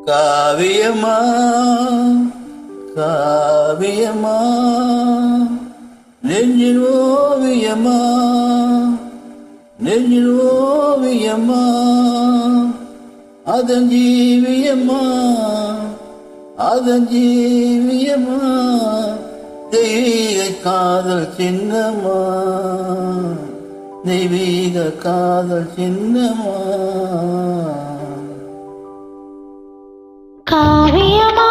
காவியமா காவியமா நெஞ்சில் ஓவியமா நெஞ்சில் ஓவியமா அதன் ஜீவியமா அதன் ஜீவியமா தெய்வீக காதல் சின்னமா தெய்வீக காதல் சின்னமா காவியமா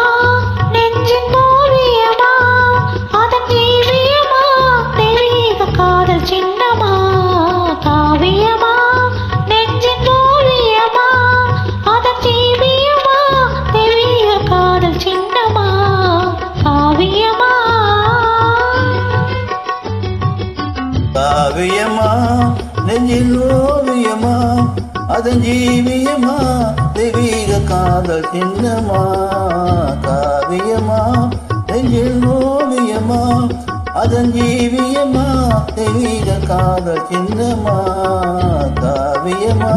நெஞ்சின் ஓவியமா அதன் ஜீவியமா தெய்வீக காதல் சின்னமா காவியமா நெஞ்சின் ஓவியமா அதன் ஜீவியமா தெய்வீக காதல் சின்னமா காவியமா காவியமா நெஞ்சில் ஓவியமா அதன் ஜீவியமா தெய்வீக காதல் சின்னமா காவியமா நெஞ்சில் ஓவியமா அதன் ஜீவியமா தெய்வீக காதல் சின்னமா காவியமா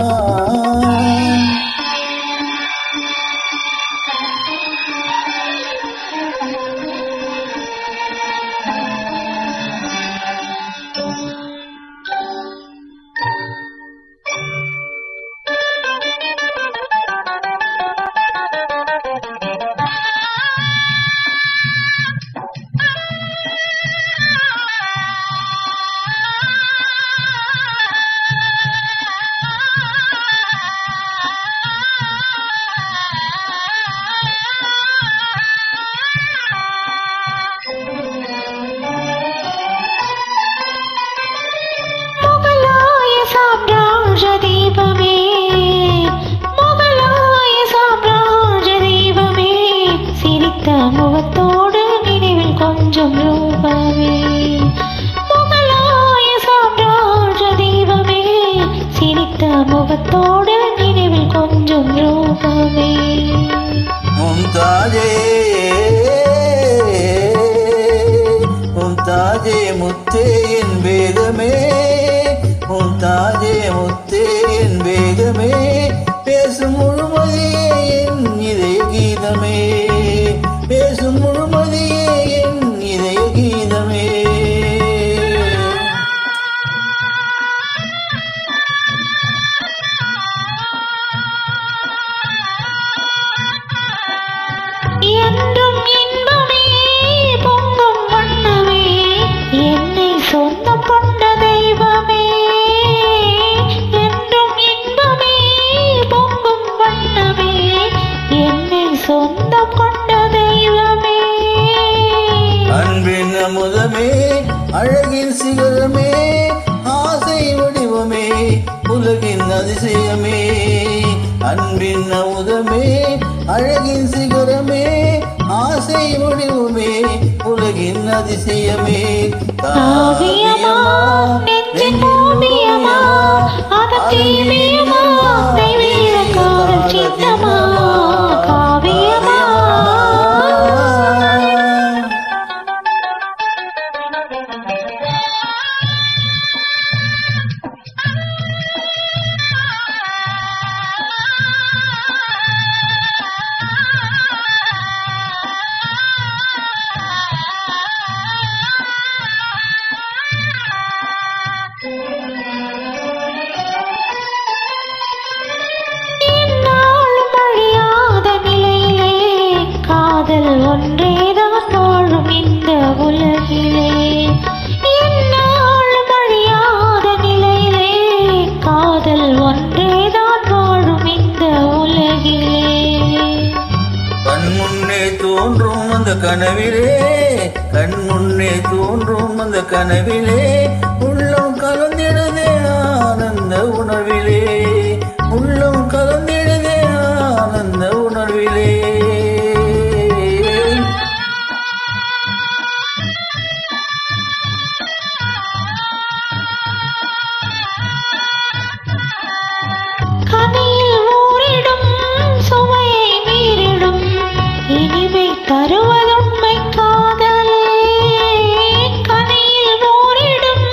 முகத்தோடு நினைவில் கொஞ்சம் ரூபமே முகலாய சாம்ராஜ தெய்வமே சிரித்த முகத்தோடு நினைவில் கொஞ்சம் ரூபமே மும்தாஜே மும்தாஜே முத்தே என் வேகமே மும்தாஜே முத்தே என் வேகமே பேசும் முழுமதியே என் இதய கீதமே பேசும் முழுமதியே என் இதய கீதமே என்றும் இன்பமே பொங்கும் வண்ணமே என்னை சொந்தம் கொண்ட தெய்வமே என்றும் இன்பமே பொங்கும் வண்ணமே என்னை சொந்தம் கொண்ட தெய்வமே அன்பின் அமுதமே அழகின் சிகரமே ஆசை வடிவமே உலகின் அதிசயமே அன்பின் அமுதமே அழகின் சிகரமே ஆசை வடிவமே உலகின் அதிசயமே காவியமா நெஞ்சின் ஓவியமா அதன் ஜீவியமா தெய்வீக காதல் சின்னமா காவியமா ஒன்றேதான் வாழும் இந்த உலகிலே என்னாலும் அழியாத நிலையிலே காதல் ஒன்றேதான் வாழும் இந்த உலகிலே கண் முன்னே தோன்றும் அந்த கனவிலே கண் முன்னே தோன்றும் அந்த கனவிலே உள்ளம் கலந்திடுதே ஆனந்த உணர்விலே உள்ளம் கலந்திடுதே ஆனந்த உணர்விலே கனியில் ஊறிடும் சுவையை மீறிடும் இனிமை தருவதுண்மை காதலே கனியில் ஊறிடும்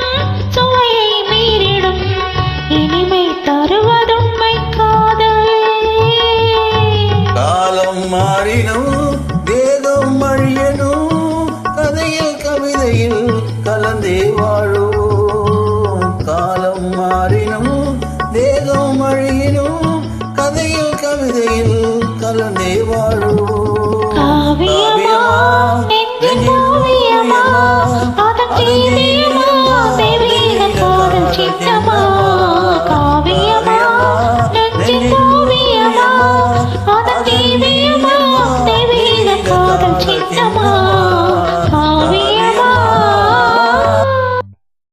கலந்தே வா